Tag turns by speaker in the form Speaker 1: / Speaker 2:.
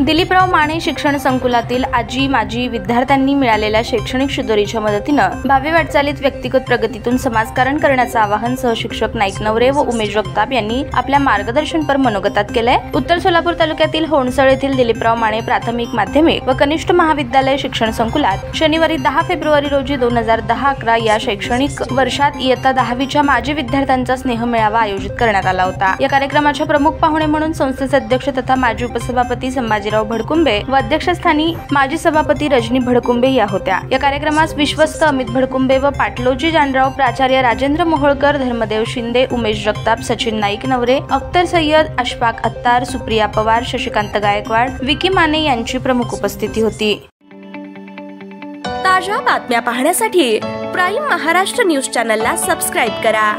Speaker 1: दिलीपराव माने शिक्षण संकुलातील आजी माजी विद्यार्थ्यांनी मिळालेल्या शैक्षणिक शिदोरीच्या मदतीनं भावी वाटचालीत व्यक्तिगत प्रगतीतून समाजकारण करण्याचं आवाहन सहशिक्षक नाईक नवरे व उमेश जगताप यांनी आपल्या मार्गदर्शनपर मनोगतात केलंय। उत्तर सोलापूर तालुक्यातील होणसळ येथील दिलीपराव माने प्राथमिक माध्यमिक व कनिष्ठ महाविद्यालय शिक्षण संकुलात शनिवारी 10 फेब्रुवारी रोजी 2010-11 या शैक्षणिक वर्षात इयत्ता 10वीच्या माजी विद्यार्थ्यांचा स्नेह मेळावा आयोजित करण्यात आला होता। या कार्यक्रमाच्या प्रमुख पाहुणे म्हणून संस्थेचे अध्यक्ष तथा माजी उपसभापती संभाजीराव भडकुंबे व अध्यक्षस्थानी माजी सभापती रजनी भडकुंबे या होत्या। या कार्यक्रमास विश्वस्त अमित भडकुंबे व पाटलोजी जानराव, प्राचार्य राजेंद्र मोहोळकर, धर्मदेव शिंदे, उमेश जगताप, सचिन नाईक नवरे, अख्तर सय्यद, अशफाक अत्तार, सुप्रिया पवार, शशिकांत गायकवाड, विकी माने यांची प्रमुख उपस्थिती होती।
Speaker 2: ताज्या बातम्या पाहण्यासाठी प्राईम महाराष्ट्र न्यूज चॅनलला सबस्क्राईब करा।